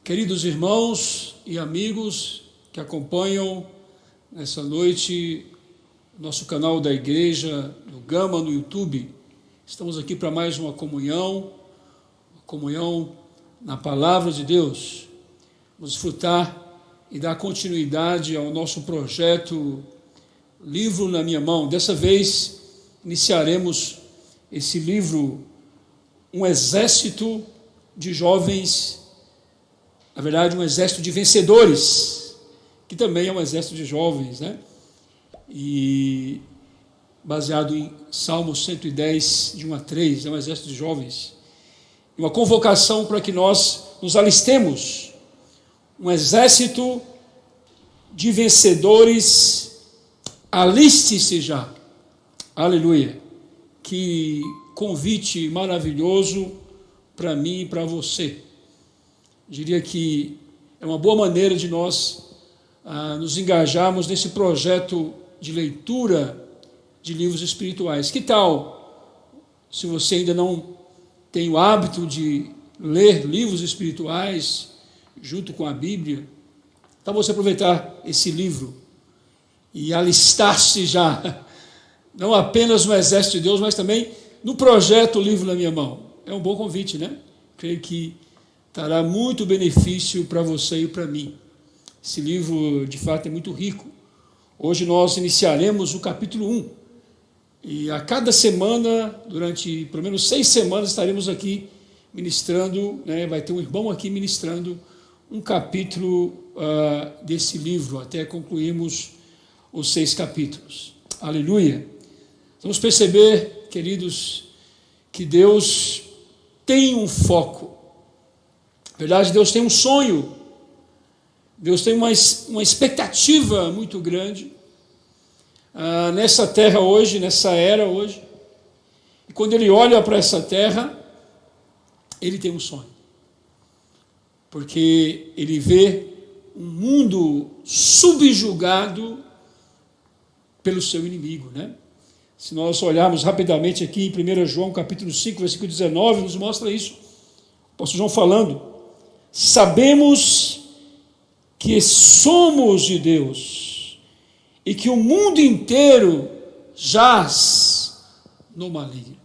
Queridos irmãos e amigos que acompanham nessa noite nosso canal da igreja, no Gama, no YouTube, estamos aqui para mais uma comunhão na palavra de Deus. Vamos desfrutar e dar continuidade ao nosso projeto Livro na Minha Mão. Dessa vez iniciaremos esse livro, Um Exército de Jovens, na verdade um exército de vencedores, que também é um exército de jovens, né? E baseado em Salmo 110, de 1 a 3, é um exército de jovens, uma convocação para que nós nos alistemos, um exército de vencedores, aliste-se já, aleluia. Que convite maravilhoso para mim e para você. Diria que é uma boa maneira de nós nos engajarmos nesse projeto de leitura de livros espirituais. Que tal, se você ainda não tem o hábito de ler livros espirituais junto com a Bíblia, então você aproveitar esse livro e alistar-se já, não apenas no exército de Deus, mas também no projeto Livro na Minha Mão. É um bom convite, né? Creio que trará muito benefício para você e para mim. Esse livro, de fato, é muito rico. Hoje nós iniciaremos o capítulo 1. E a cada semana, durante pelo menos 6 semanas, estaremos aqui ministrando, né? Vai ter um irmão aqui ministrando um capítulo desse livro, até concluirmos os 6 capítulos. Aleluia! Vamos perceber, queridos, que Deus tem um foco. Na verdade, Deus tem um sonho, Deus tem uma expectativa muito grande nessa terra hoje, nessa era hoje. E quando Ele olha para essa terra, Ele tem um sonho, porque Ele vê um mundo subjugado pelo seu inimigo, né? Se nós olharmos rapidamente aqui em 1 João capítulo 5, versículo 19, nos mostra isso. O apóstolo João falando: sabemos que somos de Deus e que o mundo inteiro jaz no maligno.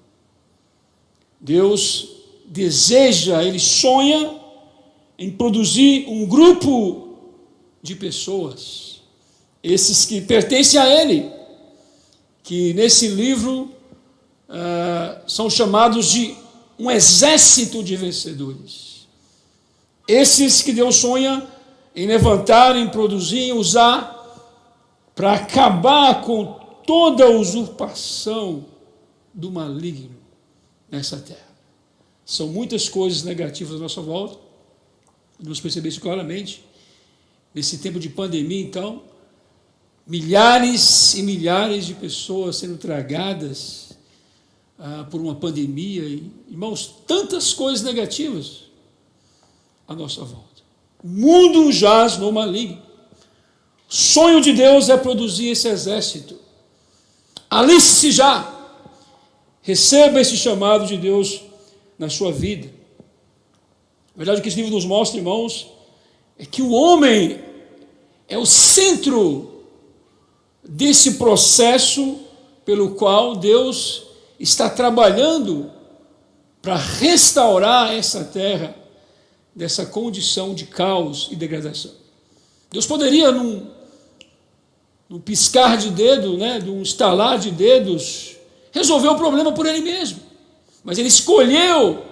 Deus deseja, Ele sonha em produzir um grupo de pessoas, esses que pertencem a Ele, que nesse livro são chamados de um exército de vencedores. Esses que Deus sonha em levantar, em produzir, em usar para acabar com toda a usurpação do maligno nessa terra. São muitas coisas negativas à nossa volta, vamos perceber isso claramente. Nesse tempo de pandemia, então, milhares e milhares de pessoas sendo tragadas por uma pandemia. E, irmãos, tantas coisas negativas à nossa volta. O mundo jaz no maligno. O sonho de Deus é produzir esse exército. Aliste-se já. Receba esse chamado de Deus na sua vida. A verdade que esse livro nos mostra, irmãos, é que o homem é o centro desse processo pelo qual Deus está trabalhando para restaurar essa terra dessa condição de caos e degradação. Deus poderia, num piscar de dedo, né, num estalar de dedos, resolver o problema por Ele mesmo, mas Ele escolheu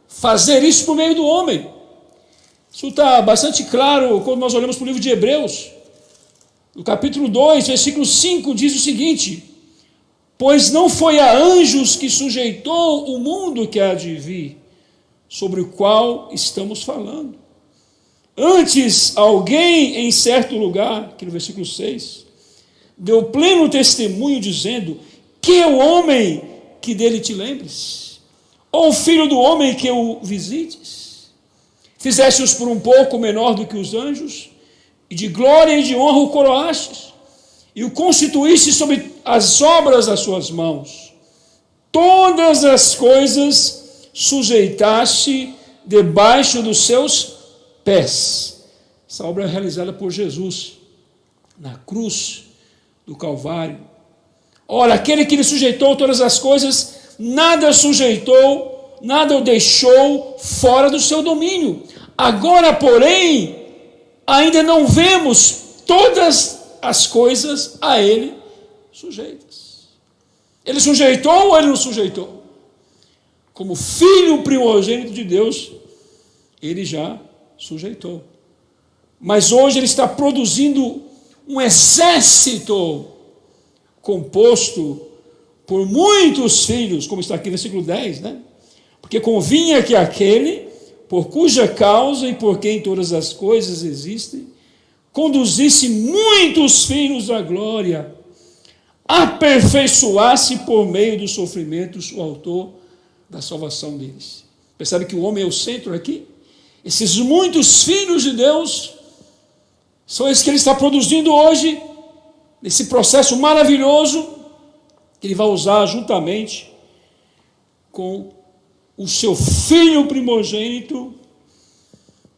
fazer isso por meio do homem. Isso está bastante claro quando nós olhamos para o livro de Hebreus. No capítulo 2, versículo 5, diz o seguinte: pois não foi a anjos que sujeitou o mundo que há de vir, sobre o qual estamos falando. Antes, alguém em certo lugar, aqui no versículo 6, deu pleno testemunho, dizendo: que é o homem que dele te lembres? Ou o filho do homem que o visites? Fizeste-os por um pouco menor do que os anjos, e de glória e de honra o coroastes, e o constituíste sobre as obras das suas mãos. Todas as coisas sujeitaste debaixo dos seus pés. Essa obra é realizada por Jesus na cruz do Calvário. Ora, aquele que lhe sujeitou todas as coisas, nada sujeitou, nada o deixou fora do seu domínio. Agora, porém, ainda não vemos todas as coisas a ele sujeitas. Ele sujeitou ou ele não sujeitou? Como filho primogênito de Deus, ele já sujeitou. Mas hoje ele está produzindo um exército composto por muitos filhos, como está aqui no versículo 10, né? Porque convinha que aquele, por cuja causa e por quem todas as coisas existem, conduzisse muitos filhos à glória, aperfeiçoasse por meio dos sofrimentos o autor da salvação deles. Percebe que o homem é o centro aqui? Esses muitos filhos de Deus são esses que ele está produzindo hoje, nesse processo maravilhoso que ele vai usar juntamente com o seu filho primogênito,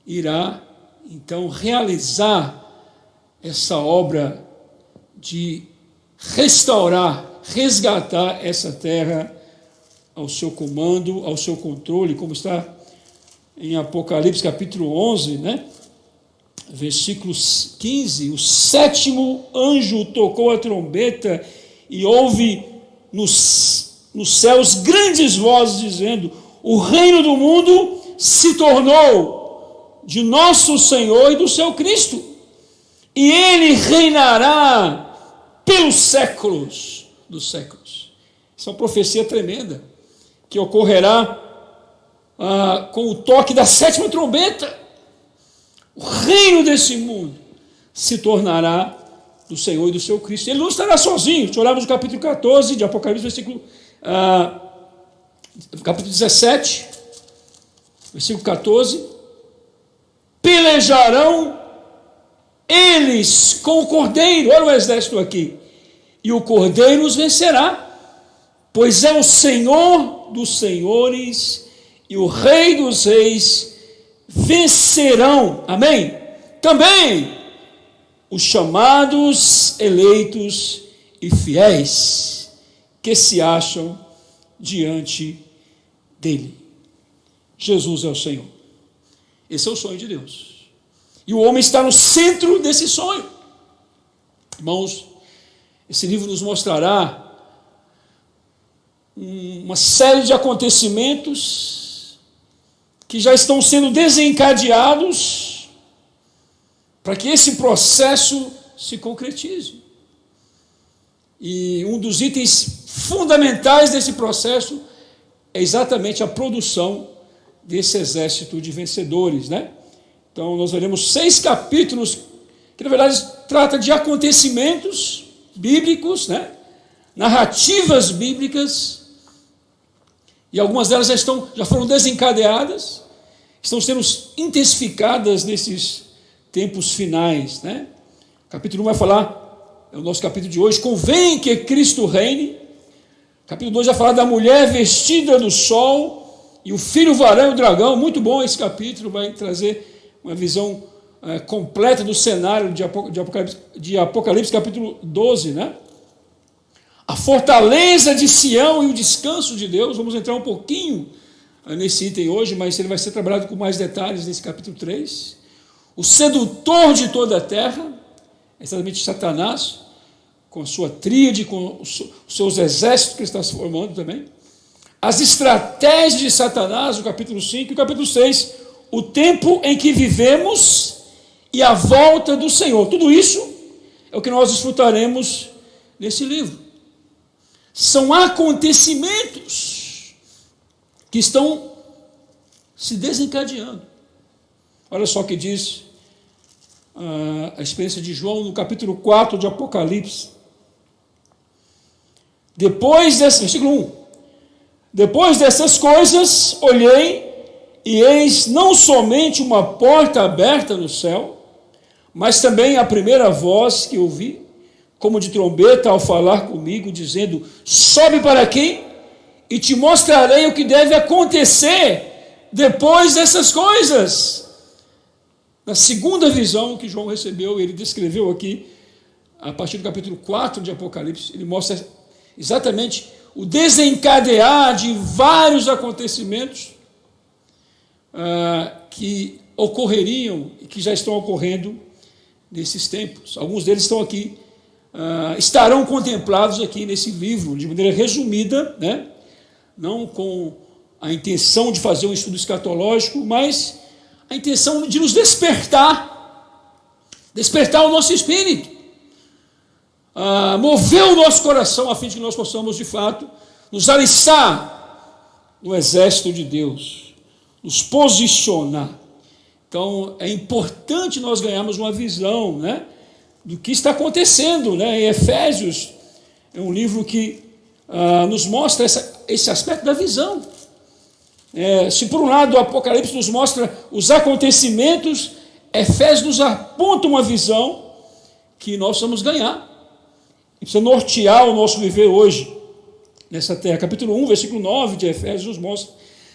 irá então realizar essa obra de restaurar, resgatar essa terra ao seu comando, ao seu controle, como está em Apocalipse capítulo 11, né? Versículo 15, o sétimo anjo tocou a trombeta e houve nos céus grandes vozes dizendo: o reino do mundo se tornou de nosso Senhor e do seu Cristo, e ele reinará pelos séculos dos séculos. Isso é uma profecia tremenda, que ocorrerá com o toque da sétima trombeta. O reino desse mundo se tornará do Senhor e do seu Cristo. Ele não estará sozinho. Se olharmos no capítulo 14 de Apocalipse, capítulo 17, versículo 14: pelejarão eles com o Cordeiro. Olha o exército aqui. E o Cordeiro os vencerá, pois é o Senhor dos senhores e o Rei dos reis. Vencerão, amém? Também os chamados, eleitos e fiéis que se acham diante dele. Jesus é o Senhor. Esse é o sonho de Deus. E o homem está no centro desse sonho. Irmãos, esse livro nos mostrará uma série de acontecimentos que já estão sendo desencadeados para que esse processo se concretize. E um dos itens fundamentais desse processo é exatamente a produção desse exército de vencedores, né? Então nós veremos 6 capítulos que na verdade trata de acontecimentos bíblicos, né? Narrativas bíblicas, e algumas delas já foram desencadeadas, estão sendo intensificadas nesses tempos finais, né? Capítulo 1 vai falar, é o nosso capítulo de hoje, convém que Cristo reine. Capítulo 2 vai falar da mulher vestida do sol e o filho varão e o dragão. Muito bom esse capítulo, vai trazer uma visão completa do cenário de Apocalipse capítulo 12, né? A fortaleza de Sião e o descanso de Deus. Vamos entrar um pouquinho nesse item hoje, mas ele vai ser trabalhado com mais detalhes nesse capítulo 3. O sedutor de toda a terra, exatamente Satanás, com a sua tríade, com os seus exércitos que ele está se formando também. As estratégias de Satanás, o capítulo 5, e o capítulo 6, o tempo em que vivemos e a volta do Senhor. Tudo isso é o que nós desfrutaremos nesse livro. São acontecimentos que estão se desencadeando. Olha só o que diz a experiência de João no capítulo 4 de Apocalipse. Versículo 1. Depois dessas coisas, olhei, e eis não somente uma porta aberta no céu, mas também a primeira voz que ouvi, como de trombeta, ao falar comigo, dizendo: sobe para aqui, e te mostrarei o que deve acontecer depois dessas coisas. na segunda visão que João recebeu, ele descreveu aqui, a partir do capítulo 4 de Apocalipse, ele mostra exatamente o desencadear de vários acontecimentos que ocorreriam e que já estão ocorrendo nesses tempos. Alguns deles estão aqui, estarão contemplados aqui nesse livro, de maneira resumida, né? Não com a intenção de fazer um estudo escatológico, mas a intenção de nos despertar o nosso espírito, mover o nosso coração, a fim de que nós possamos, de fato, nos alistar no exército de Deus, nos posicionar. Então, é importante nós ganharmos uma visão, né, do que está acontecendo, né? Em Efésios, é um livro que nos mostra esse aspecto da visão. Se por um lado o Apocalipse nos mostra os acontecimentos, Efésios nos aponta uma visão que nós vamos ganhar. E precisa nortear o nosso viver hoje, nessa terra. Capítulo 1, versículo 9 de Efésios nos mostra: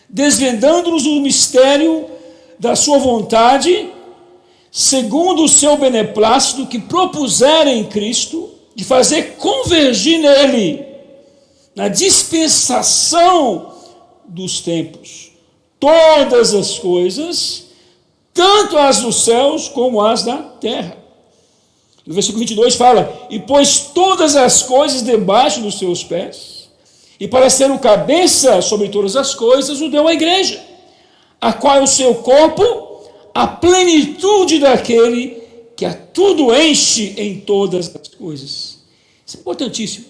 desvendando-nos o mistério da sua vontade, segundo o seu beneplácito, que propusera em Cristo, de fazer convergir nele, na dispensação dos tempos, todas as coisas, tanto as dos céus como as da terra. No versículo 22 fala: e pôs todas as coisas debaixo dos seus pés, e para ser o cabeça sobre todas as coisas, o deu à igreja, a qual é o seu corpo, a plenitude daquele que a tudo enche em todas as coisas. Isso é importantíssimo,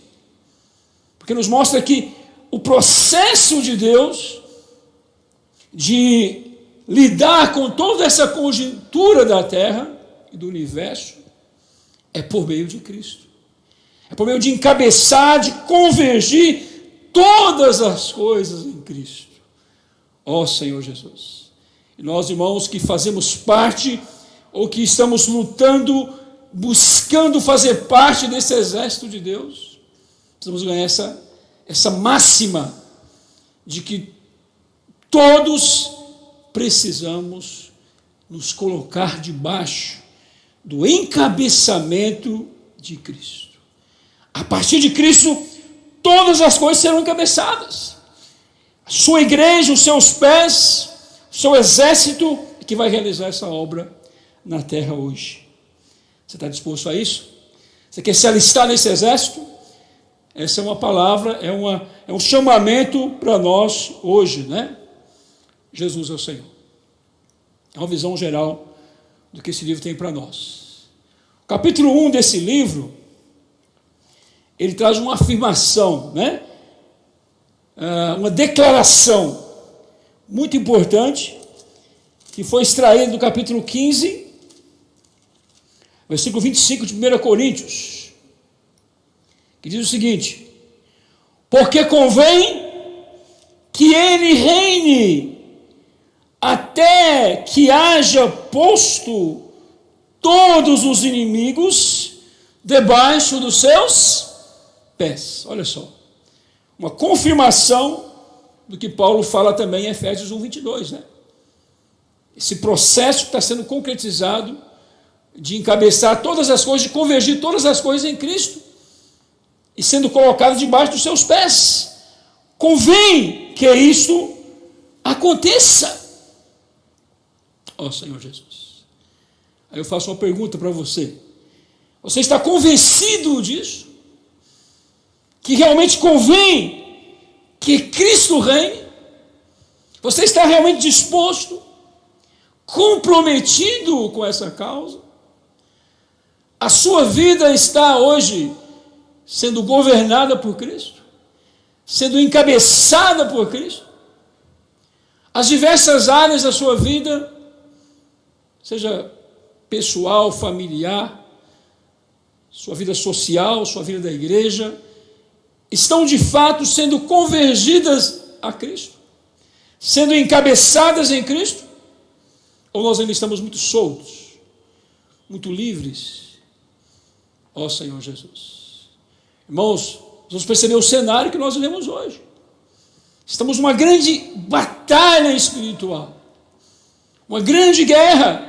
porque nos mostra que o processo de Deus de lidar com toda essa conjuntura da terra e do universo é por meio de Cristo. É por meio de encabeçar, de convergir todas as coisas em Cristo. Ó Senhor Jesus. E nós, irmãos, que fazemos parte, ou que estamos lutando, buscando fazer parte desse exército de Deus, precisamos ganhar essa máxima de que todos precisamos nos colocar debaixo do encabeçamento de Cristo. A partir de Cristo, todas as coisas serão encabeçadas. A sua igreja, os seus pés, o seu exército, que vai realizar essa obra na terra hoje. Você está disposto a isso? Você quer se alistar nesse exército? Essa é uma palavra, é um chamamento para nós hoje, né? Jesus é o Senhor. É uma visão geral do que esse livro tem para nós. O capítulo 1 desse livro, ele traz uma afirmação, né? Uma declaração muito importante, que foi extraída do capítulo 15, versículo 25 de 1 Coríntios, que diz o seguinte: porque convém que ele reine até que haja posto todos os inimigos debaixo dos seus pés. Olha só, uma confirmação do que Paulo fala também em Efésios 1:22, né? Esse processo que está sendo concretizado de encabeçar todas as coisas, de convergir todas as coisas em Cristo e sendo colocado debaixo dos seus pés. Convém que isto aconteça. Ó Senhor Jesus. Aí eu faço uma pergunta para você. Você está convencido disso? Que realmente convém que Cristo reine? Você está realmente disposto, comprometido com essa causa? A sua vida está hoje sendo governada por Cristo? Sendo encabeçada por Cristo? As diversas áreas da sua vida, seja pessoal, familiar, sua vida social, sua vida da igreja, estão de fato sendo convergidas a Cristo? Sendo encabeçadas em Cristo? Ou nós ainda estamos muito soltos, muito livres? Ó Senhor Jesus. Irmãos, vamos perceber o cenário que nós vivemos hoje. Estamos numa grande batalha espiritual, uma grande guerra.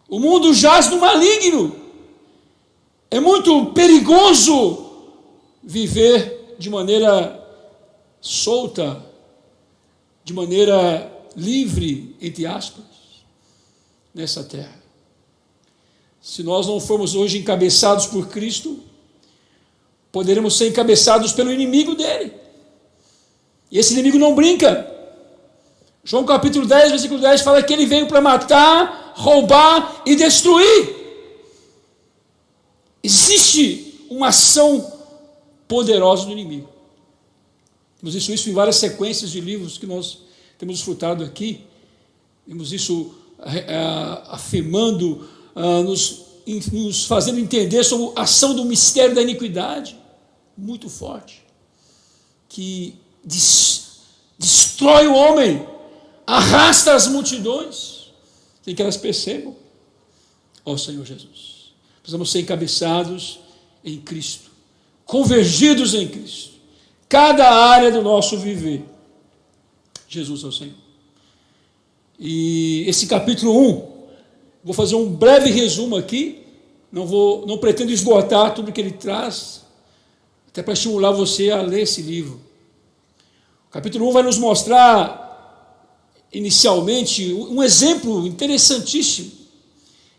O mundo jaz no maligno. É muito perigoso viver de maneira solta, de maneira livre, entre aspas, nessa terra. Se nós não formos hoje encabeçados por Cristo, poderemos ser encabeçados pelo inimigo dele. E esse inimigo não brinca. João capítulo 10, versículo 10 fala que ele veio para matar, roubar e destruir. Existe uma ação poderosa do inimigo. Temos visto isso em várias sequências de livros que nós temos desfrutado aqui. Temos isso afirmando, nos fazendo entender sobre a ação do mistério da iniquidade, muito forte, que destrói o homem, arrasta as multidões, sem que elas percebam. Ó Senhor Jesus, precisamos ser encabeçados em Cristo, convergidos em Cristo, cada área do nosso viver. Jesus é o Senhor. E esse capítulo 1, vou fazer um breve resumo aqui, não pretendo esgotar tudo que ele traz, até para estimular você a ler esse livro. O capítulo 1 vai nos mostrar, inicialmente, um exemplo interessantíssimo,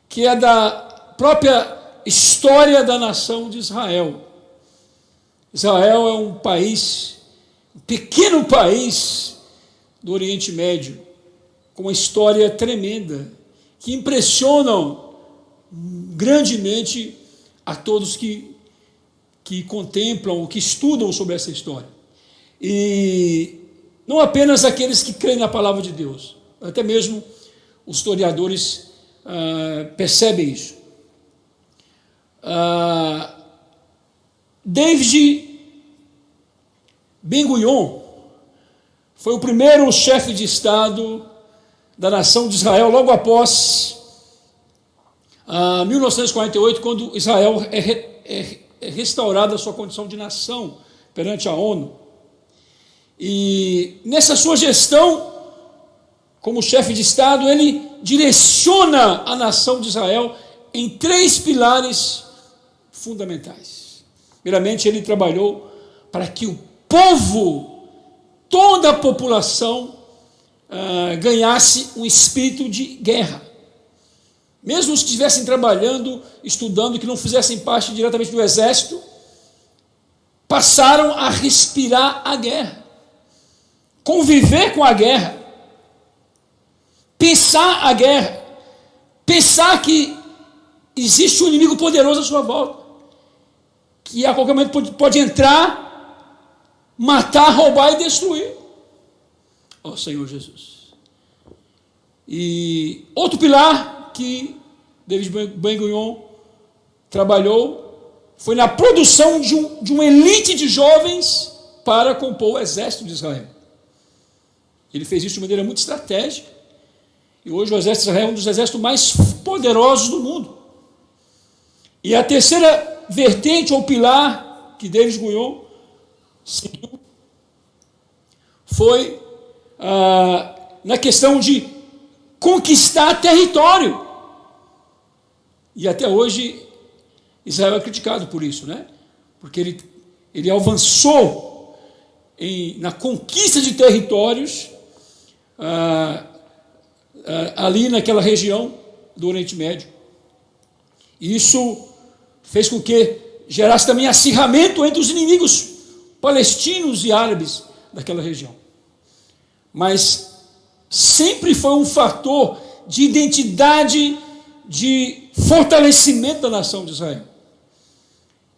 que é da própria história da nação de Israel. Israel é um país, um pequeno país do Oriente Médio, com uma história tremenda, que impressionam grandemente a todos que contemplam, que estudam sobre essa história. E não apenas aqueles que creem na palavra de Deus, até mesmo os historiadores percebem isso. David Ben-Gurion foi o primeiro chefe de Estado da nação de Israel, logo após 1948, quando Israel é restaurada a sua condição de nação perante a ONU. E nessa sua gestão, como chefe de Estado, ele direciona a nação de Israel em 3 pilares fundamentais. Primeiramente, ele trabalhou para que o povo, toda a população, ganhasse um espírito de guerra. Mesmo os que estivessem trabalhando, estudando, que não fizessem parte diretamente do exército, passaram a respirar a guerra, conviver com a guerra, pensar a guerra, pensar que existe um inimigo poderoso à sua volta, que a qualquer momento pode entrar, matar, roubar e destruir. Ó Senhor Jesus. E outro pilar que David Ben-Gurion trabalhou foi na produção de uma elite de jovens para compor o exército de Israel. Ele fez isso de maneira muito estratégica, e hoje o exército de Israel é um dos exércitos mais poderosos do mundo. E a terceira vertente ou pilar que David Ben-Gurion seguiu foi na questão de conquistar território. E até hoje Israel é criticado por isso, né? Porque ele avançou na conquista de territórios ali naquela região do Oriente Médio. E isso fez com que gerasse também acirramento entre os inimigos palestinos e árabes daquela região. Mas sempre foi um fator de identidade, de fortalecimento da nação de Israel.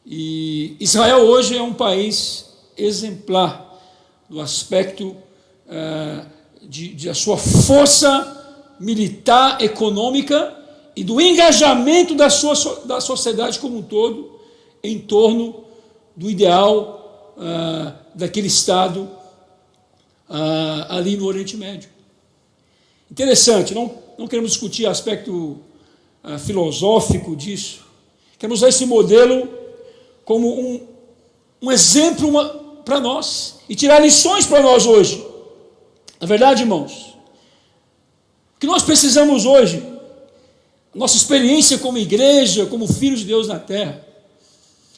E Israel hoje é um país exemplar do aspecto da sua força militar, econômica e do engajamento da sociedade como um todo em torno do ideal daquele Estado ali no Oriente Médio. Interessante, não queremos discutir aspecto filosófico disso, queremos usar esse modelo como um exemplo para nós e tirar lições para nós hoje. Na verdade, irmãos, o que nós precisamos hoje nossa experiência como igreja, como filhos de Deus na terra,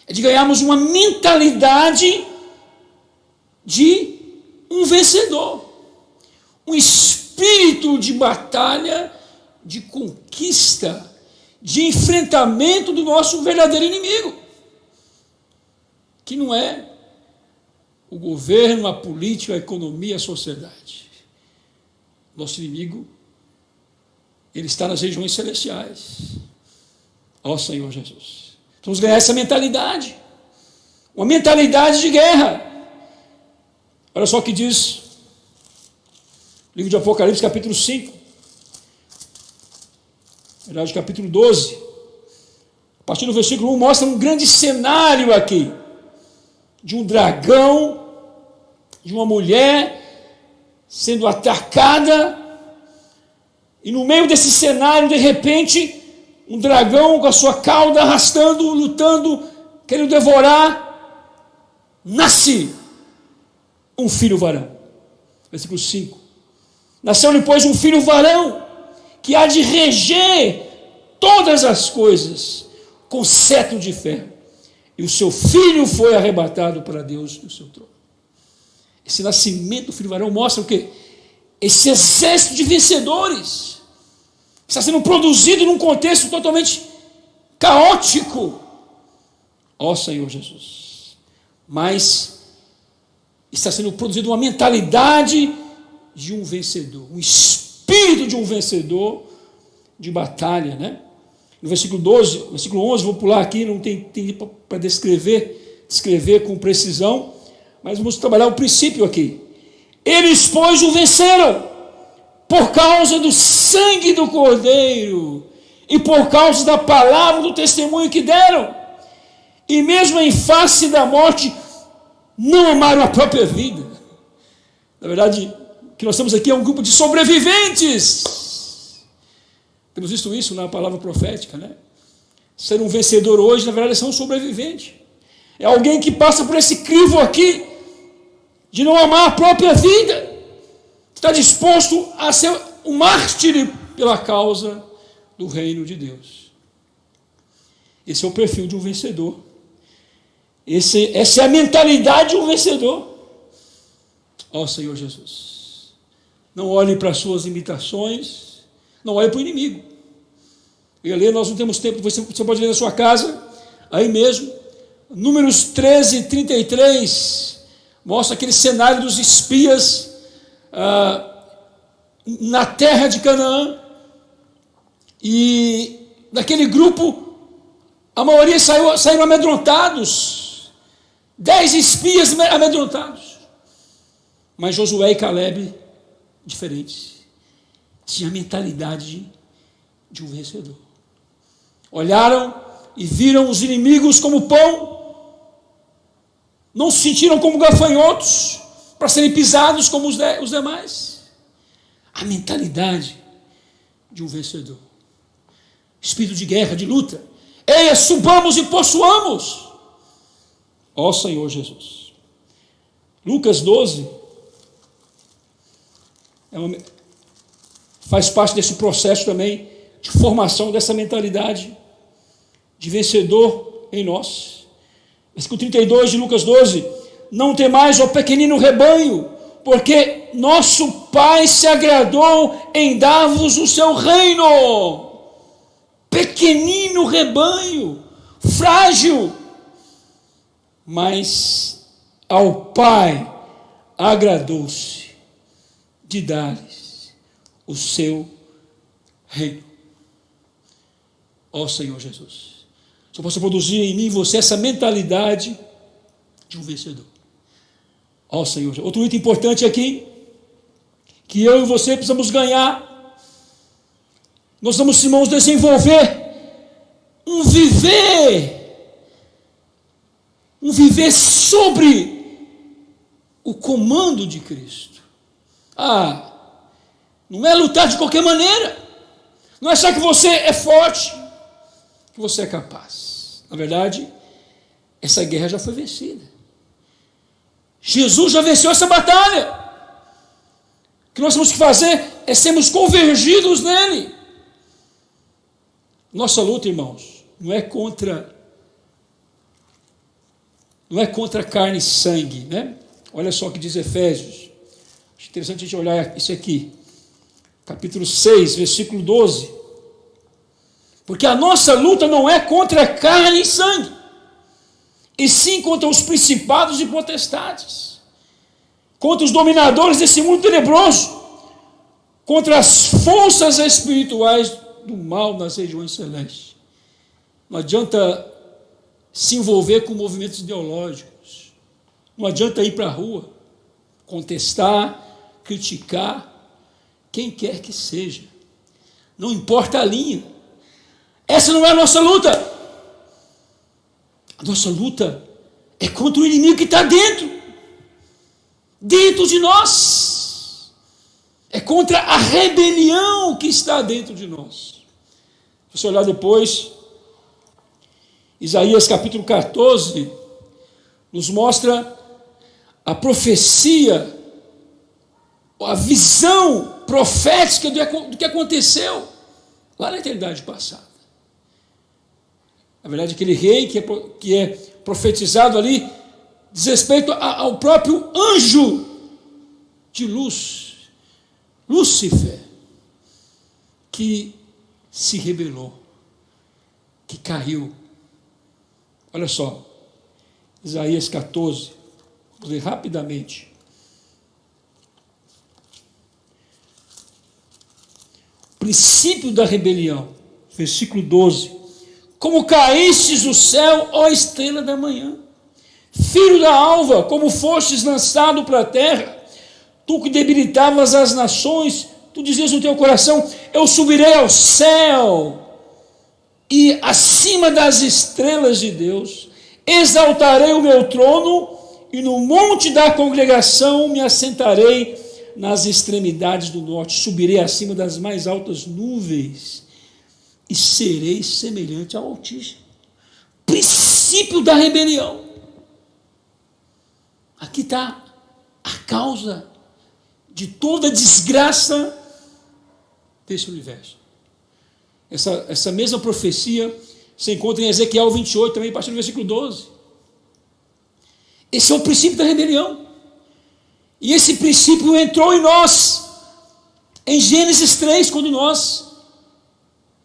é de ganharmos uma mentalidade de um vencedor, um espírito de batalha, de conquista, de enfrentamento do nosso verdadeiro inimigo, que não é o governo, a política, a economia, a sociedade. Nosso inimigo, ele está nas regiões celestiais. Ó Senhor Jesus. Vamos ganhar essa mentalidade. Uma mentalidade de guerra. Olha só o que diz o livro de Apocalipse, capítulo 5. Na verdade, capítulo 12. A partir do versículo 1 mostra um grande cenário aqui. De um dragão, de uma mulher sendo atacada. E no meio desse cenário, de repente, um dragão com a sua cauda arrastando, lutando, querendo devorar, nasce um filho varão. Versículo 5. Nasceu-lhe, pois, um filho varão, que há de reger todas as coisas com cetro de ferro. E o seu filho foi arrebatado para Deus do seu trono. Esse nascimento do filho varão mostra o quê? Esse exército de vencedores está sendo produzido num contexto totalmente caótico. Ó Senhor Jesus. Mas está sendo produzido uma mentalidade de um vencedor, um espírito de um vencedor de batalha, né? No versículo 12, versículo 11, vou pular aqui, não tem tempo para descrever com precisão, mas vamos trabalhar o princípio aqui. Eles, pois, o venceram por causa do sangue do Cordeiro e por causa da palavra do testemunho que deram, e mesmo em face da morte, não amaram a própria vida. Na verdade, o que nós temos aqui é um grupo de sobreviventes. Temos visto isso na palavra profética, né? Ser um vencedor hoje, na verdade, é ser um sobrevivente. É alguém que passa por esse crivo aqui, de não amar a própria vida. Está disposto a ser um mártir pela causa do reino de Deus. Esse é o perfil de um vencedor. Essa é a mentalidade de um vencedor. Ó Senhor Jesus. Não olhe para as suas limitações. Não olhe para o inimigo. Eu ia ler, nós não temos tempo, você pode ler na sua casa, aí mesmo. Números 13, 33, mostra aquele cenário dos espias na terra de Canaã. E daquele grupo, a maioria saíram amedrontados. 10 espias amedrontados. Mas Josué e Caleb, diferentes. Tinha a mentalidade de um vencedor. Olharam e viram os inimigos como pão, não se sentiram como gafanhotos para serem pisados como os demais. A mentalidade de um vencedor. Espírito de guerra, de luta. Eia, subamos e possuamos. Ó Senhor Jesus. Lucas 12 faz parte desse processo também de formação dessa mentalidade de vencedor em nós. Versículo 32 de Lucas 12. Não temais, ó pequenino rebanho, porque nosso Pai se agradou em dar-vos o seu reino. Pequenino rebanho, frágil, mas ao Pai agradou-se de dar-lhes o seu reino. Ó Senhor Jesus. Só posso produzir em mim e você essa mentalidade de um vencedor. Ó Senhor. Outro item importante aqui, que eu e você precisamos ganhar. Nós vamos, irmãos, desenvolver um viver sobre o comando de Cristo. Não é lutar de qualquer maneira. Não é achar que você é forte, que você é capaz. Na verdade, essa guerra já foi vencida. Jesus já venceu essa batalha. O que nós temos que fazer é sermos convergidos nele. Nossa luta, irmãos, não é contra carne e sangue, né? Olha só o que diz Efésios. Acho interessante a gente olhar isso aqui. Capítulo 6, versículo 12. Porque a nossa luta não é contra carne e sangue, e sim contra os principados e potestades, contra os dominadores desse mundo tenebroso, contra as forças espirituais do mal nas regiões celestes. Não adianta se envolver com movimentos ideológicos, não adianta ir para a rua, contestar, criticar, quem quer que seja, não importa a linha, essa não é a nossa luta. A nossa luta é contra o inimigo que está dentro de nós, é contra a rebelião que está dentro de nós. Se você olhar depois, Isaías capítulo 14, nos mostra a profecia, a visão profética do que aconteceu lá na eternidade passada. Na verdade, aquele rei que é profetizado ali diz respeito ao próprio anjo de luz, Lúcifer, que se rebelou, que caiu. Olha só, Isaías 14, vou ler rapidamente. Princípio da rebelião, versículo 12. Como caístes do céu, ó estrela da manhã, filho da alva, como fostes lançado para a terra, tu que debilitavas as nações, tu dizias no teu coração, eu subirei ao céu, e acima das estrelas de Deus, exaltarei o meu trono, e no monte da congregação me assentarei nas extremidades do norte, subirei acima das mais altas nuvens, e serei semelhante ao Altíssimo. Princípio da rebelião. Aqui está a causa de toda a desgraça desse universo. Essa mesma profecia se encontra em Ezequiel 28, também a partir do versículo 12. Esse é o princípio da rebelião. E esse princípio entrou em nós, em Gênesis 3,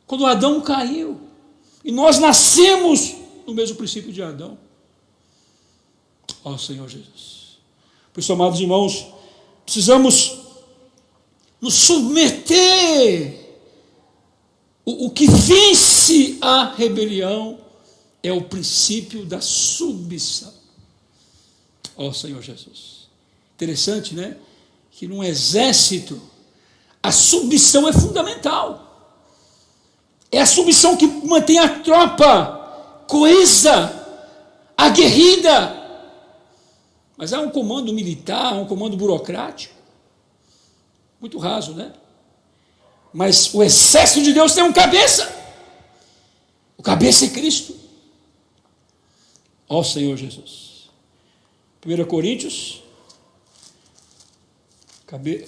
quando Adão caiu. E nós nascemos no mesmo princípio de Adão. Ó Senhor Jesus. Por isso, amados irmãos, precisamos nos submeter. O que vence a rebelião é o princípio da submissão. Ó Senhor Jesus. Interessante, né? Que num exército a submissão é fundamental. É a submissão que mantém a tropa coesa, aguerrida. Mas há um comando militar, um comando burocrático, muito raso, né? Mas o exército de Deus tem um cabeça. O cabeça é Cristo. Ó Senhor Jesus. 1 Coríntios,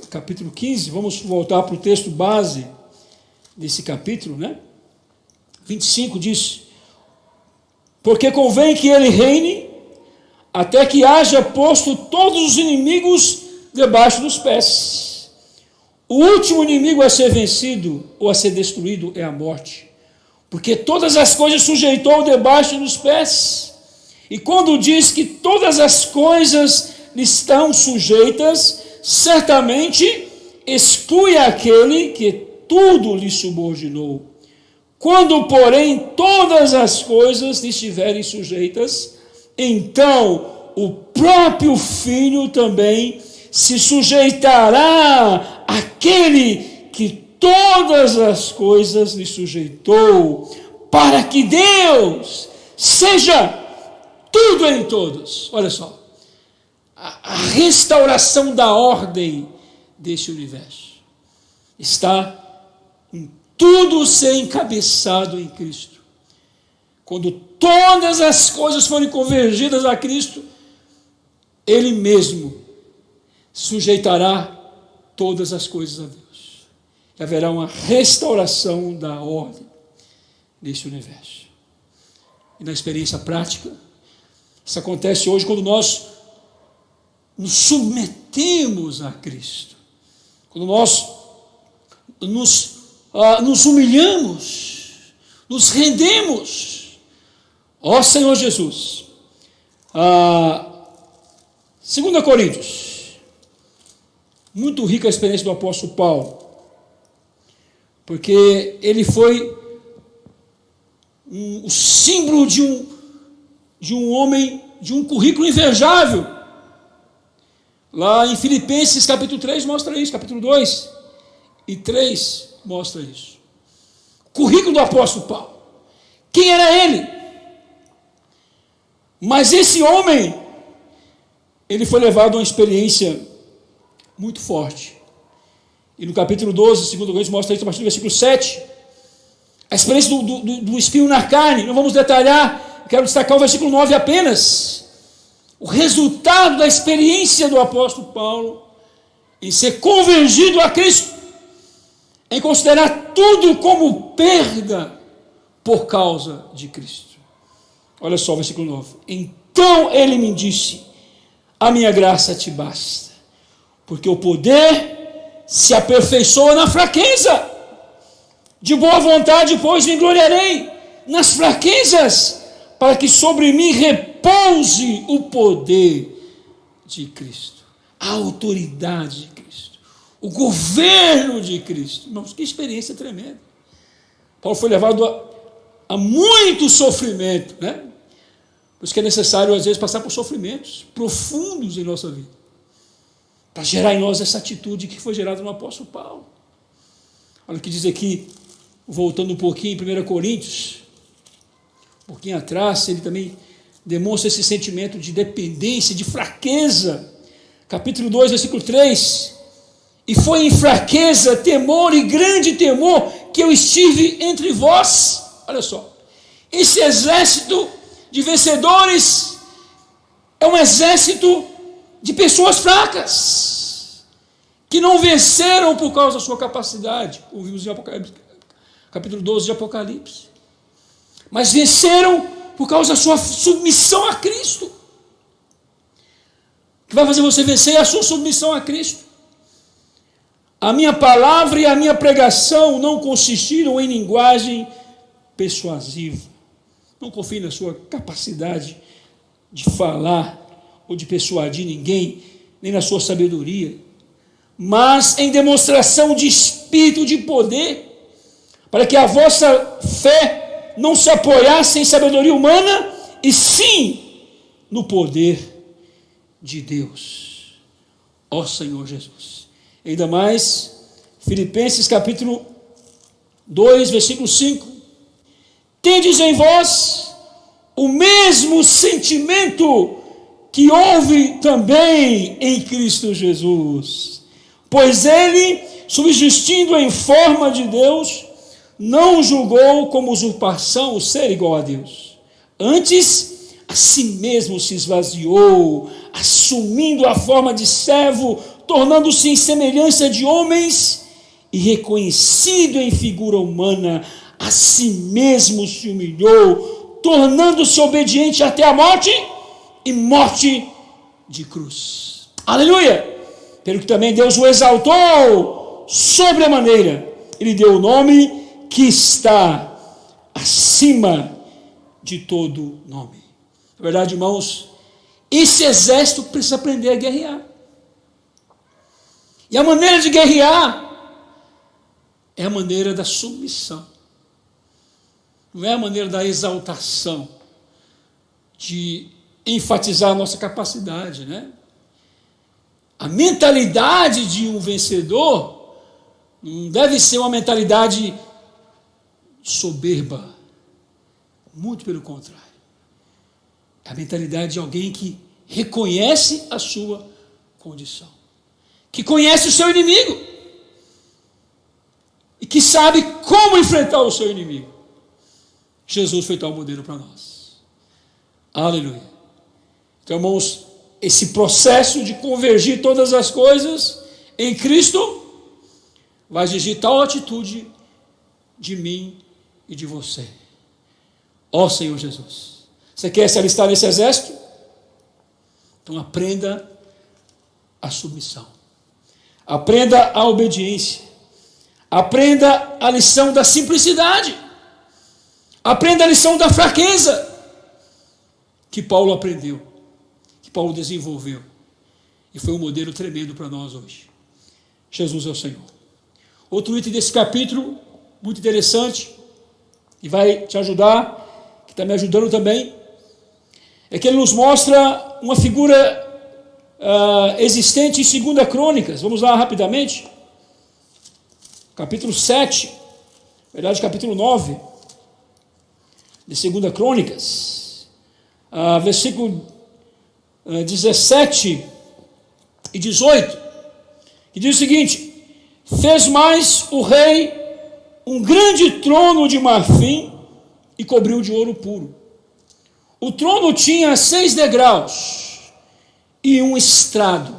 capítulo 15, vamos voltar para o texto base desse capítulo, né? 25 diz, porque convém que ele reine, até que haja posto todos os inimigos debaixo dos pés. O último inimigo a ser vencido ou a ser destruído é a morte, porque todas as coisas sujeitou debaixo dos pés. E quando diz que todas as coisas lhe estão sujeitas, certamente exclui aquele que tudo lhe subordinou. Quando, porém, todas as coisas lhe estiverem sujeitas, então o próprio Filho também se sujeitará àquele que todas as coisas lhe sujeitou, para que Deus seja tudo em todos. Olha só, a restauração da ordem deste universo está em tudo ser encabeçado em Cristo. Quando todas as coisas forem convergidas a Cristo, Ele mesmo sujeitará todas as coisas a Deus. E haverá uma restauração da ordem nesse universo. E na experiência prática, isso acontece hoje quando nós nos submetemos a Cristo, quando nós nos humilhamos, nos rendemos. Ó Senhor Jesus. 2 Coríntios, muito rica a experiência do apóstolo Paulo, porque ele foi o símbolo de um homem, de um currículo invejável. Lá em Filipenses capítulo 3 mostra isso, capítulo 2 e 3 mostra isso. Currículo do apóstolo Paulo. Quem era ele? Mas esse homem, ele foi levado a uma experiência muito forte. E no capítulo 12, 2 Coríntios, mostra isso a partir do versículo 7. A experiência do espinho na carne. Não vamos detalhar, quero destacar o versículo 9 apenas. O resultado da experiência do apóstolo Paulo em ser convergido a Cristo, em considerar tudo como perda por causa de Cristo. Olha só o versículo 9. Então ele me disse: a minha graça te basta, porque o poder se aperfeiçoa na fraqueza. De boa vontade, pois, me gloriarei nas fraquezas, para que sobre mim repouse o poder de Cristo, a autoridade de Cristo, o governo de Cristo. Irmãos, que experiência tremenda. Paulo foi levado a muito sofrimento, né? Por isso que é necessário, às vezes, passar por sofrimentos profundos em nossa vida, para gerar em nós essa atitude que foi gerada no apóstolo Paulo. Olha o que diz aqui, voltando um pouquinho em 1 Coríntios, um pouquinho atrás, ele também demonstra esse sentimento de dependência, de fraqueza. Capítulo 2, versículo 3. E foi em fraqueza, temor e grande temor que eu estive entre vós. Olha só, esse exército de vencedores é um exército de pessoas fracas, que não venceram por causa da sua capacidade. Ouvimos em Apocalipse, capítulo 12 de Apocalipse. Mas venceram por causa da sua submissão a Cristo. O que vai fazer você vencer é a sua submissão a Cristo. A minha palavra e a minha pregação não consistiram em linguagem persuasiva. Não confie na sua capacidade de falar ou de persuadir ninguém, nem na sua sabedoria, mas em demonstração de espírito de poder, para que a vossa fé não se apoiasse em sabedoria humana, e sim no poder de Deus. Ó Senhor Jesus. Ainda mais, Filipenses capítulo 2, versículo 5. Tendes em vós o mesmo sentimento que houve também em Cristo Jesus. Pois ele, subsistindo em forma de Deus, não julgou como usurpação o ser igual a Deus. Antes, a si mesmo se esvaziou, assumindo a forma de servo, tornando-se em semelhança de homens, e reconhecido em figura humana, a si mesmo se humilhou, tornando-se obediente até a morte, e morte de cruz. Aleluia! Pelo que também Deus o exaltou sobremaneira, ele deu o nome que está acima de todo nome. Na verdade, irmãos, esse exército precisa aprender a guerrear. E a maneira de guerrear é a maneira da submissão. Não é a maneira da exaltação, de enfatizar a nossa capacidade, né? A mentalidade de um vencedor não deve ser uma mentalidade soberba. Muito pelo contrário. É a mentalidade de alguém que reconhece a sua condição, que conhece o seu inimigo e que sabe como enfrentar o seu inimigo. Jesus foi tal modelo para nós. Aleluia. Então, irmãos, esse processo de convergir todas as coisas em Cristo vai exigir tal atitude de mim e de você. Ó Senhor Jesus. Você quer se alistar nesse exército? Então aprenda a submissão. Aprenda a obediência. Aprenda a lição da simplicidade. Aprenda a lição da fraqueza que Paulo aprendeu, que Paulo desenvolveu. E foi um modelo tremendo para nós hoje. Jesus é o Senhor. Outro item desse capítulo, muito interessante, e vai te ajudar, que está me ajudando também, é que ele nos mostra uma figura existente em 2 Crônicas. Vamos lá rapidamente. Capítulo 7, na verdade capítulo 9, de 2 Crônicas, versículo 17 e 18, que diz o seguinte: fez mais o rei um grande trono de marfim e cobriu de ouro puro. O trono tinha 6 degraus e um estrado,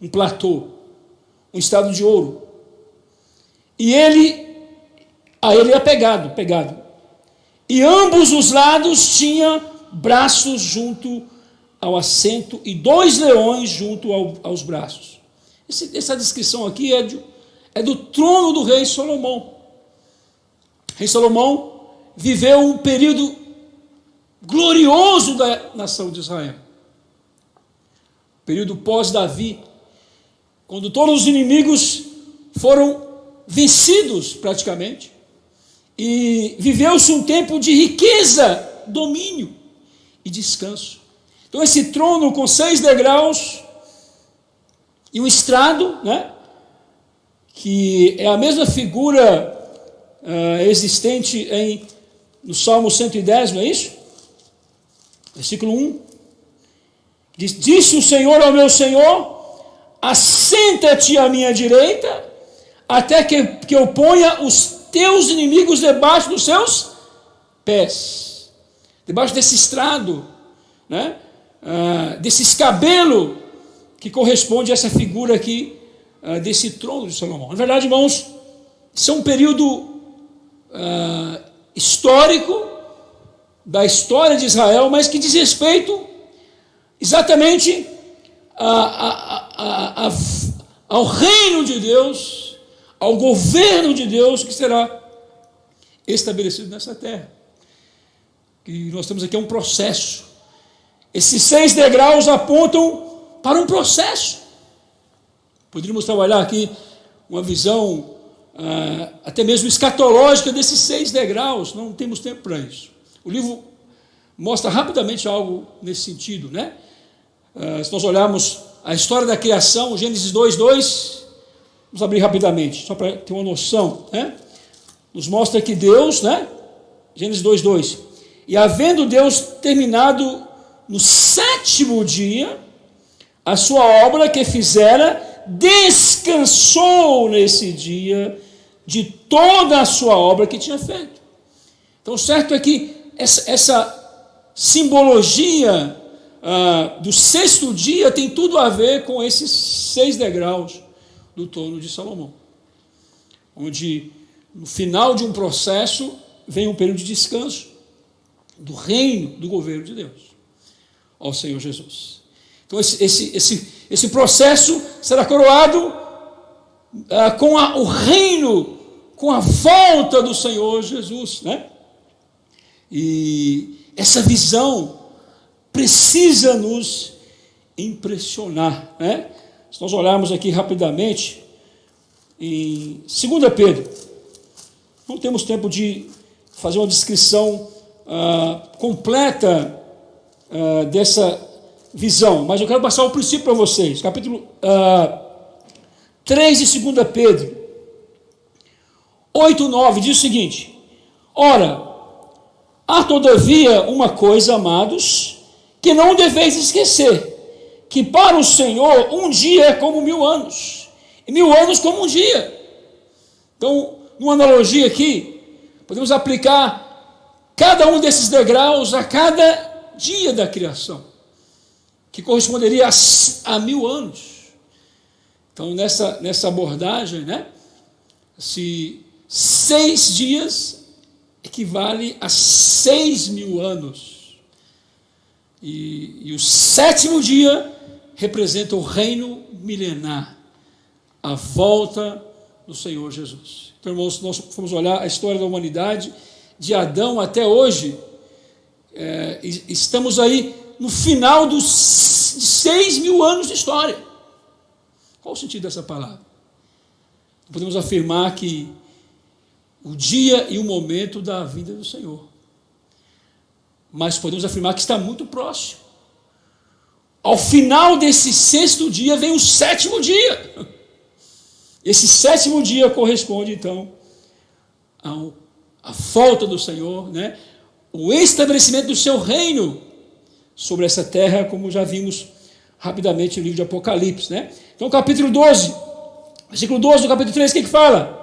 um platô, um estrado de ouro. E a ele é pegado. E ambos os lados tinha braços junto ao assento e 2 leões junto aos braços. Essa descrição aqui é do trono do rei Salomão. O rei Salomão viveu um período glorioso da nação de Israel. Período pós-Davi, quando todos os inimigos foram vencidos praticamente, e viveu-se um tempo de riqueza, domínio e descanso. Então esse trono com 6 degraus e um estrado, né, que é a mesma figura existente no Salmo 110, não é isso? Versículo 1, disse o Senhor ao meu Senhor: assenta-te à minha direita, até que eu ponha os teus inimigos debaixo dos seus pés. Debaixo desse estrado, né? Desse escabelo que corresponde a essa figura aqui, desse trono de Salomão. Na verdade, irmãos, isso é um período histórico da história de Israel, mas que diz respeito exatamente ao reino de Deus, ao governo de Deus que será estabelecido nessa terra. Que nós temos aqui um processo. Esses 6 degraus apontam para um processo. Poderíamos trabalhar aqui uma visão até mesmo escatológica desses 6 degraus, não temos tempo para isso. O livro mostra rapidamente algo nesse sentido, né? Se nós olharmos a história da criação, Gênesis 2:2, vamos abrir rapidamente, só para ter uma noção, né? Nos mostra que Deus, né? Gênesis 2:2, e havendo Deus terminado no 7º dia a sua obra que fizera, descansou nesse dia de toda a sua obra que tinha feito. Então, certo é que essa simbologia do 6º dia tem tudo a ver com esses 6 degraus do trono de Salomão, onde no final de um processo vem um período de descanso do reino, do governo de Deus, ao Senhor Jesus. Então esse processo será coroado com o reino, com a volta do Senhor Jesus, né? E essa visão precisa nos impressionar, né? Se nós olharmos aqui rapidamente em 2 Pedro, não temos tempo de fazer uma descrição completa dessa visão, mas eu quero passar o princípio para vocês. Capítulo 3 de 2 Pedro 8:9 diz o seguinte: ora, há todavia uma coisa, amados, que não deveis esquecer, que para o Senhor um dia é como 1000 anos, e 1000 anos como um dia. Então, numa analogia aqui, podemos aplicar cada um desses degraus a cada dia da criação, que corresponderia a 1000 anos. Então, nessa abordagem, né, se 6 dias equivale a 6.000 anos. E o 7º dia representa o reino milenar, a volta do Senhor Jesus. Então, irmãos, nós fomos olhar a história da humanidade, de Adão até hoje, estamos aí no final de 6.000 anos de história. Qual o sentido dessa palavra? Podemos afirmar que o dia e o momento da vinda do Senhor, mas podemos afirmar que está muito próximo. Ao final desse 6º dia vem o 7º dia. Esse 7º dia corresponde então à volta do Senhor, né? O estabelecimento do seu reino sobre essa terra, como já vimos rapidamente no livro de Apocalipse, né? Então, capítulo 12, versículo 12 do capítulo 3, o que fala?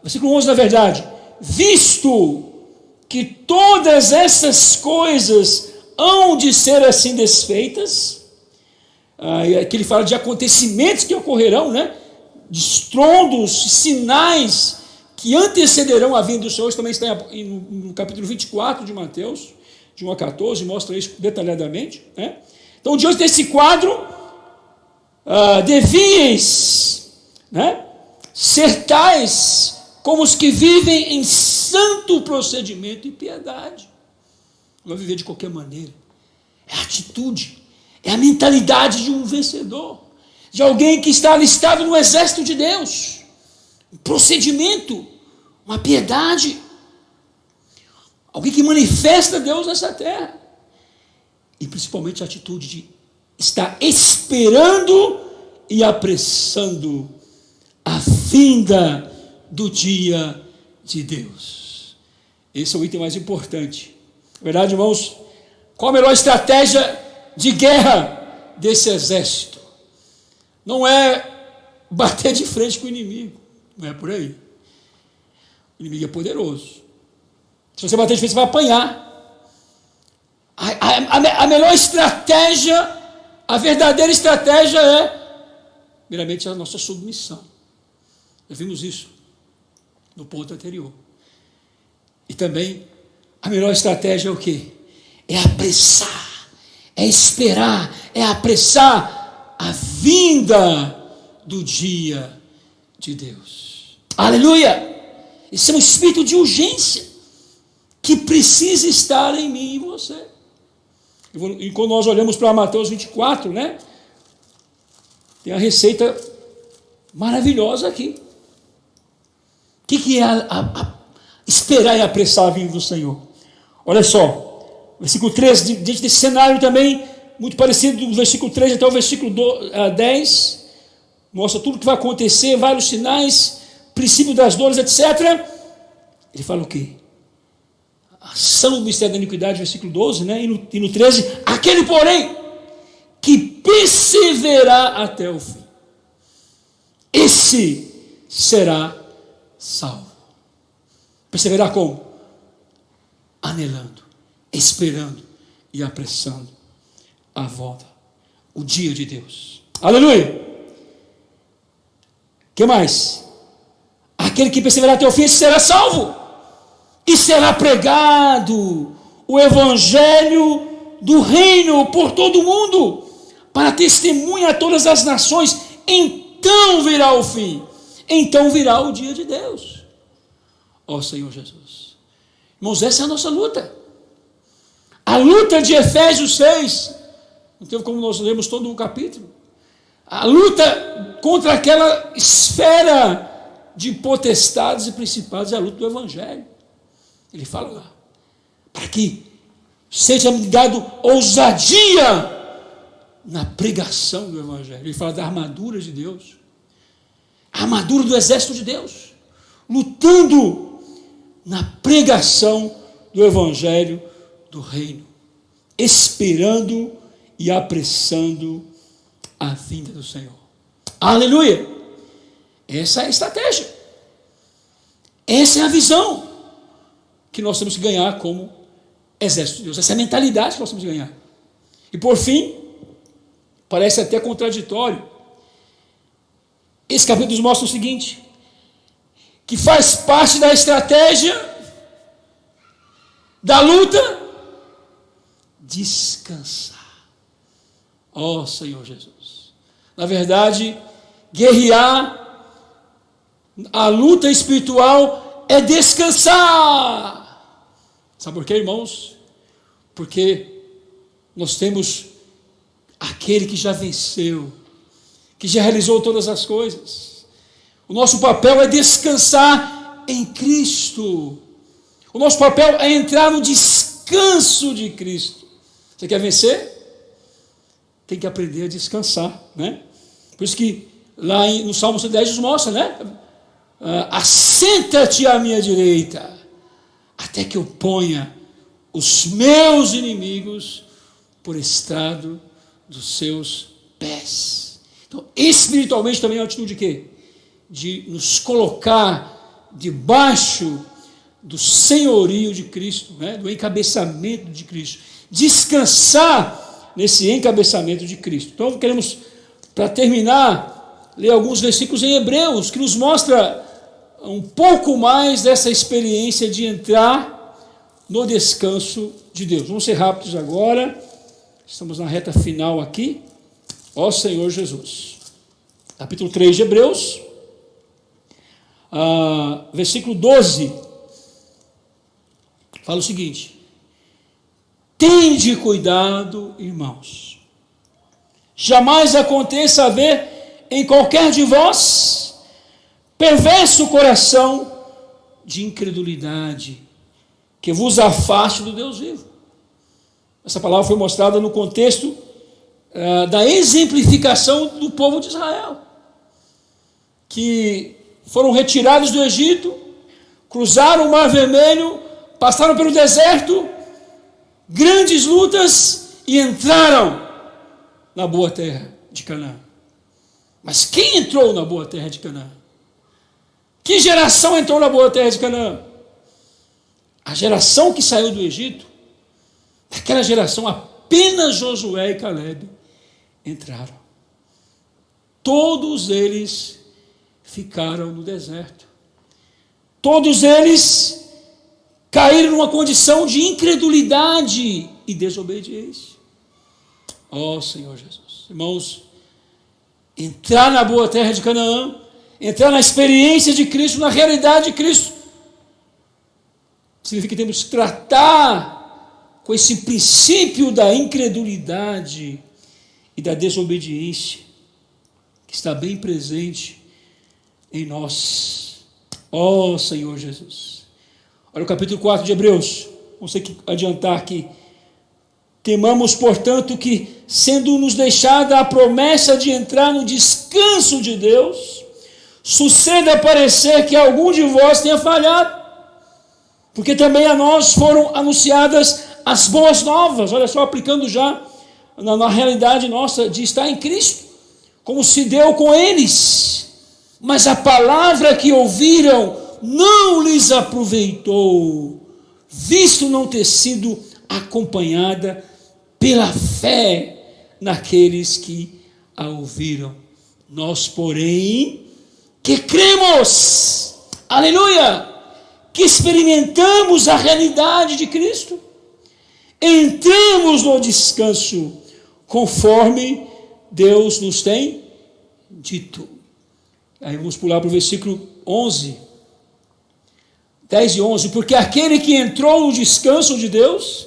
Versículo 11, na verdade: visto que todas essas coisas hão de ser assim desfeitas, aqui ele fala de acontecimentos que ocorrerão, né? De estrondos, sinais que antecederão a vinda do Senhor. Isso também está no capítulo 24 de Mateus, de 1 a 14, mostra isso detalhadamente, né? Então, diante desse quadro, devíeis, né, ser tais como os que vivem em santo procedimento e piedade. Não vai viver de qualquer maneira. É a atitude, é a mentalidade de um vencedor, de alguém que está alistado no exército de Deus. Um procedimento, uma piedade, alguém que manifesta Deus nessa terra. E principalmente a atitude de estar esperando e apressando a vinda do dia de Deus. Esse é o item mais importante. Na verdade, irmãos, qual a melhor estratégia de guerra desse exército? Não é bater de frente com o inimigo, não é por aí. O inimigo é poderoso. Se você bater de frente, você vai apanhar. A melhor estratégia, a verdadeira estratégia é, primeiramente, a nossa submissão. Já vimos isso no ponto anterior. E também, a melhor estratégia é o quê? É apressar, é esperar, é apressar a vinda do dia de Deus. Aleluia! Isso é um espírito de urgência que precisa estar em mim e em você. E quando nós olhamos para Mateus 24, né, tem a receita maravilhosa aqui. O que é esperar e apressar a vinda do Senhor? Olha só, versículo 13, diante desse cenário também, muito parecido do versículo 13 até o versículo 10, mostra tudo o que vai acontecer, vários sinais, princípio das dores, etc. Ele fala o quê? Ação do mistério da iniquidade, versículo 12, né? E no 13, aquele, porém, que perseverar até o fim, esse será salvo. Perseverar como? Anelando, esperando e apressando a volta, o dia de Deus. Aleluia! O que mais? Aquele que perseverar até o fim, esse será salvo. E será pregado o evangelho do reino por todo o mundo, para testemunha a todas as nações. Então virá o fim, então virá o dia de Deus. Ó Senhor Jesus. Irmãos, essa é a nossa luta. A luta de Efésios 6, não tem como nós lemos todo um capítulo. A luta contra aquela esfera de potestades e principados é a luta do evangelho. Ele fala lá, para que seja dado ousadia na pregação do evangelho. Ele fala da armadura de Deus, a armadura do exército de Deus, lutando na pregação do evangelho do reino, esperando e apressando a vinda do Senhor. Aleluia! Essa é a estratégia, essa é a visão que nós temos que ganhar como exército de Deus. Essa é a mentalidade que nós temos que ganhar. E por fim, parece até contraditório, esse capítulo nos mostra o seguinte: que faz parte da estratégia da luta? Descansar. Ó Senhor Jesus. Na verdade, guerrear, a luta espiritual é descansar. Sabe por quê, irmãos? Porque nós temos aquele que já venceu, que já realizou todas as coisas. O nosso papel é descansar em Cristo. O nosso papel é entrar no descanso de Cristo. Você quer vencer? Tem que aprender a descansar, né? Por isso que lá no Salmo 110 nos mostra, né? Assenta-te à minha direita, até que eu ponha os meus inimigos por estrado dos seus pés. Então, espiritualmente também é uma atitude de quê? De nos colocar debaixo do senhorio de Cristo, né? Do encabeçamento de Cristo. Descansar nesse encabeçamento de Cristo. Então, queremos, para terminar, ler alguns versículos em Hebreus, que nos mostra um pouco mais dessa experiência de entrar no descanso de Deus. Vamos ser rápidos agora, estamos na reta final aqui. Ó Senhor Jesus. Capítulo 3 de Hebreus, versículo 12, fala o seguinte: tende cuidado, irmãos, jamais aconteça haver em qualquer de vós perverso coração de incredulidade, que vos afaste do Deus vivo. Essa palavra foi mostrada no contexto da exemplificação do povo de Israel, que foram retirados do Egito, cruzaram o Mar Vermelho, passaram pelo deserto, grandes lutas e entraram na boa terra de Canaã. Mas quem entrou na boa terra de Canaã? Que geração entrou na boa terra de Canaã? A geração que saiu do Egito, daquela geração, apenas Josué e Calebe entraram. Todos eles ficaram no deserto. Todos eles caíram numa condição de incredulidade e desobediência. Ó Senhor Jesus. Irmãos, entrar na boa terra de Canaã, entrar na experiência de Cristo, na realidade de Cristo, significa que temos que tratar com esse princípio da incredulidade e da desobediência, que está bem presente em nós. Ó Senhor Jesus. Olha o capítulo 4 de Hebreus. Vamos ter que adiantar aqui. Temamos, portanto, que, sendo-nos deixada a promessa de entrar no descanso de Deus, suceda parecer que algum de vós tenha falhado, porque também a nós foram anunciadas as boas novas. Olha só, aplicando já na realidade nossa de estar em Cristo, como se deu com eles. Mas a palavra que ouviram não lhes aproveitou, visto não ter sido acompanhada pela fé naqueles que a ouviram. Nós, porém, que cremos, aleluia, que experimentamos a realidade de Cristo, entramos no descanso, conforme Deus nos tem dito. Aí vamos pular para o versículo 11, 10 e 11, porque aquele que entrou no descanso de Deus,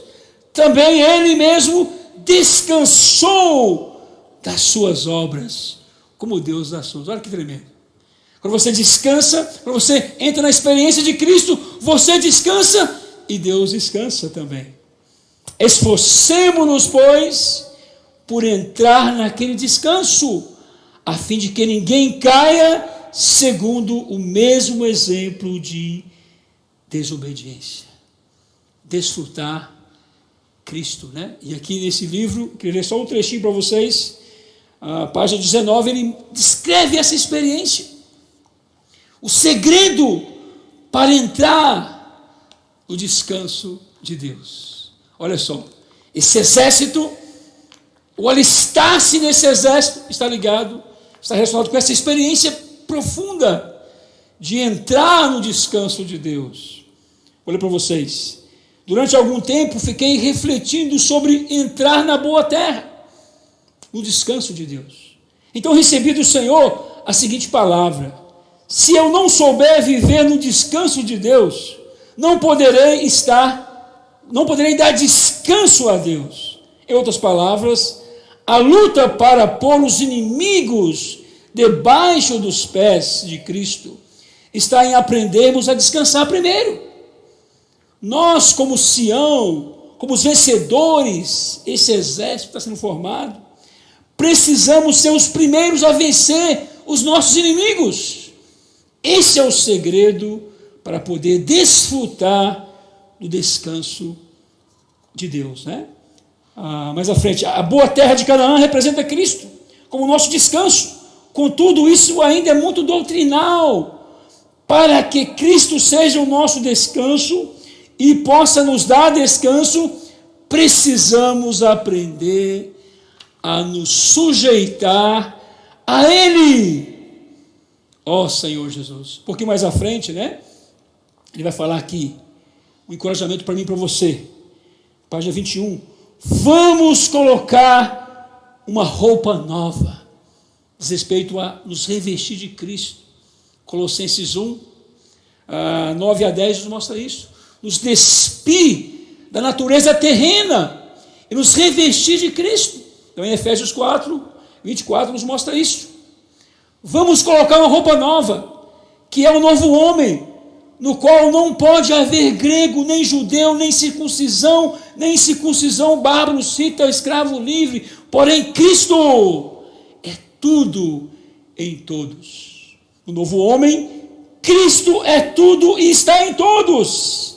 também ele mesmo descansou das suas obras, como Deus das suas. Olha que tremendo. Quando você descansa, quando você entra na experiência de Cristo, você descansa e Deus descansa também. Esforcemo-nos, pois, por entrar naquele descanso, a fim de que ninguém caia segundo o mesmo exemplo de desobediência. Desfrutar Cristo, né? E aqui nesse livro, queria ler só um trechinho para vocês, a página 19, ele descreve essa experiência. O segredo para entrar no descanso de Deus. Olha só, esse exército, o alistar-se nesse exército, está ligado, está relacionado com essa experiência profunda de entrar no descanso de Deus. Vou ler para vocês. Durante algum tempo fiquei refletindo sobre entrar na boa terra, no descanso de Deus. Então recebi do Senhor a seguinte palavra: se eu não souber viver no descanso de Deus, não poderei dar descanso a Deus. Em outras palavras, a luta para pôr os inimigos debaixo dos pés de Cristo está em aprendermos a descansar primeiro. Nós, como Sião, como os vencedores, esse exército está sendo formado, precisamos ser os primeiros a vencer os nossos inimigos. Esse é o segredo para poder desfrutar do descanso de Deus, né? Mais à frente, a boa terra de Canaã representa Cristo como nosso descanso. Contudo, isso ainda é muito doutrinal. Para que Cristo seja o nosso descanso e possa nos dar descanso, precisamos aprender a nos sujeitar a Ele. Ó Senhor Jesus. Um pouquinho mais à frente, né? Ele vai falar aqui, um encorajamento para mim e para você. Página 21. Vamos colocar uma roupa nova. Diz respeito a nos revestir de Cristo. Colossenses 1, 9 a 10 nos mostra isso. Nos despir da natureza terrena e nos revestir de Cristo. Então em Efésios 4, 24 nos mostra isso. Vamos colocar uma roupa nova, que é o novo homem, no qual não pode haver grego, nem judeu, nem circuncisão, bárbaro, cita, escravo livre, porém Cristo é tudo em todos. O novo homem, Cristo é tudo e está em todos.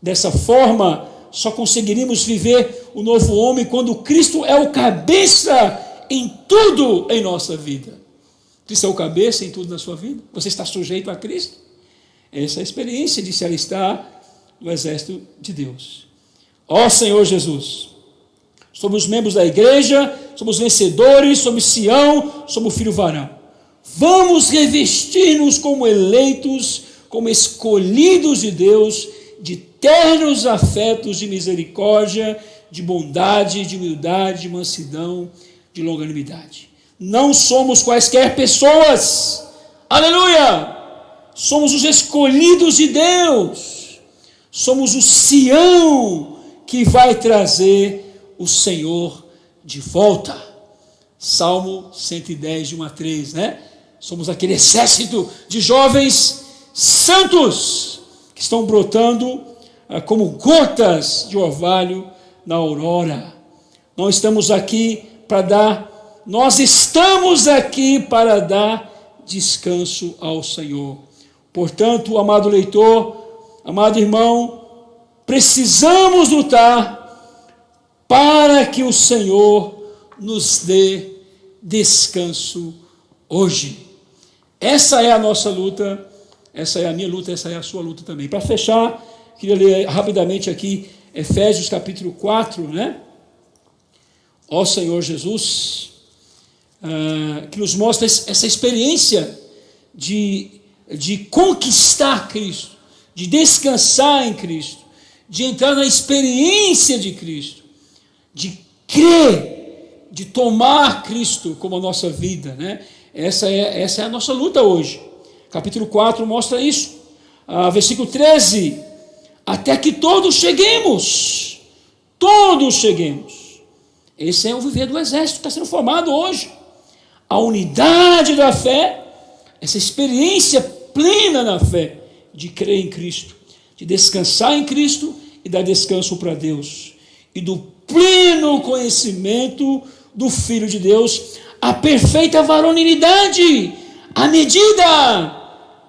Dessa forma, só conseguiríamos viver o novo homem quando Cristo é o cabeça em tudo em nossa vida. Cristo é o cabeça em tudo na sua vida? Você está sujeito a Cristo? Essa é a experiência de se alistar no exército de Deus. Ó Senhor Jesus, somos membros da igreja, somos vencedores, somos Sião, somos filho varão. Vamos revestir-nos como eleitos, como escolhidos de Deus, de ternos afetos de misericórdia, de bondade, de humildade, de mansidão, de longanimidade. Não somos quaisquer pessoas, aleluia! Somos os escolhidos de Deus, somos o Sião que vai trazer o Senhor de volta. Salmo 110, de 1 a 3, né? Somos aquele exército de jovens santos que estão brotando como gotas de orvalho na aurora. Nós estamos aqui para dar descanso ao Senhor. Portanto, amado leitor, amado irmão, precisamos lutar para que o Senhor nos dê descanso hoje. Essa é a nossa luta, essa é a minha luta, essa é a sua luta também. Para fechar, queria ler rapidamente aqui Efésios capítulo 4, né? Ó Senhor Jesus, que nos mostra essa experiência de conquistar Cristo, de descansar em Cristo, de entrar na experiência de Cristo, de crer, de tomar Cristo como a nossa vida, né? Essa é a nossa luta hoje. Capítulo 4 mostra isso. Versículo 13, até que todos cheguemos. Esse é o viver do exército que está sendo formado hoje. A unidade da fé, essa experiência plena na fé, de crer em Cristo, de descansar em Cristo e dar descanso para Deus, e do pleno conhecimento do Filho de Deus, a perfeita varonilidade, a medida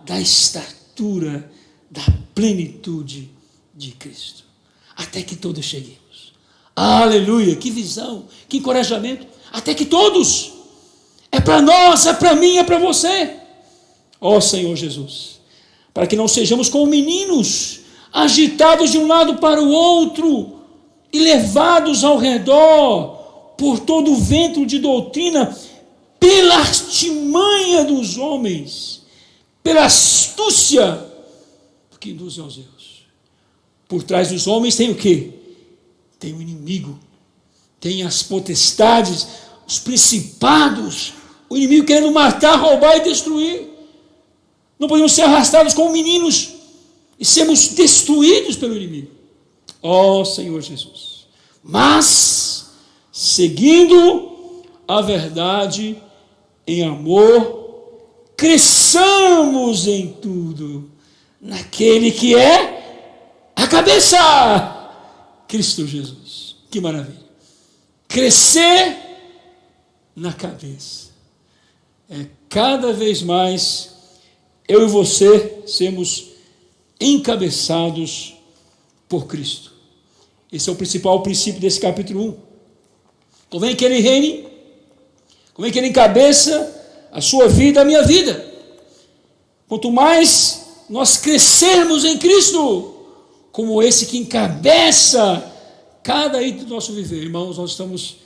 da estatura, da plenitude de Cristo, até que todos cheguemos. Aleluia, que visão, que encorajamento, até que todos, é para nós, é para mim, é para você. Ó Senhor Jesus, para que não sejamos como meninos, agitados de um lado para o outro, e levados ao redor, por todo o vento de doutrina, pela artimanha dos homens, pela astúcia que induzem aos erros. Por trás dos homens tem o quê? Tem o inimigo, tem as potestades, os principados, o inimigo querendo matar, roubar e destruir. Não podemos ser arrastados como meninos e sermos destruídos pelo inimigo. Ó Senhor Jesus. Mas, seguindo a verdade em amor, cresçamos em tudo naquele que é a cabeça, Cristo Jesus. Que maravilha. Crescer na cabeça. É cada vez mais eu e você sermos encabeçados por Cristo. Esse é o principal princípio desse capítulo 1. Convém que Ele reine, convém que Ele encabeça a sua vida, a minha vida. Quanto mais nós crescermos em Cristo, como esse que encabeça cada item do nosso viver, irmãos, nós estamos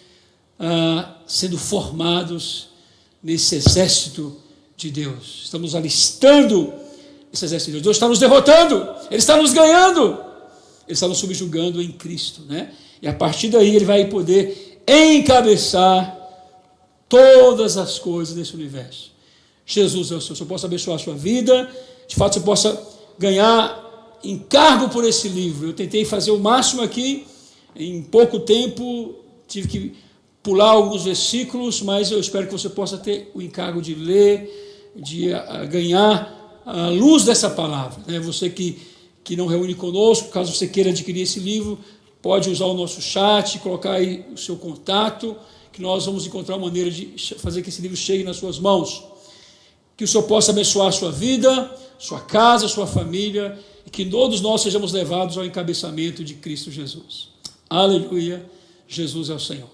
sendo formados nesse exército de Deus. Estamos alistando esse exército de Deus. Deus está nos derrotando, Ele está nos ganhando, Ele está nos subjugando em Cristo, né? E a partir daí Ele vai poder encabeçar todas as coisas desse universo. Jesus é o Senhor. Se eu posso abençoar a sua vida, de fato você possa ganhar encargo por esse livro. Eu tentei fazer o máximo aqui, em pouco tempo, tive que pular alguns versículos, mas eu espero que você possa ter o encargo de ler, de ganhar a luz dessa palavra, né? Você que não reúne conosco, caso você queira adquirir esse livro, pode usar o nosso chat, colocar aí o seu contato, que nós vamos encontrar uma maneira de fazer que esse livro chegue nas suas mãos. Que o Senhor possa abençoar a sua vida, sua casa, sua família, e que todos nós sejamos levados ao encabeçamento de Cristo Jesus. Aleluia, Jesus é o Senhor.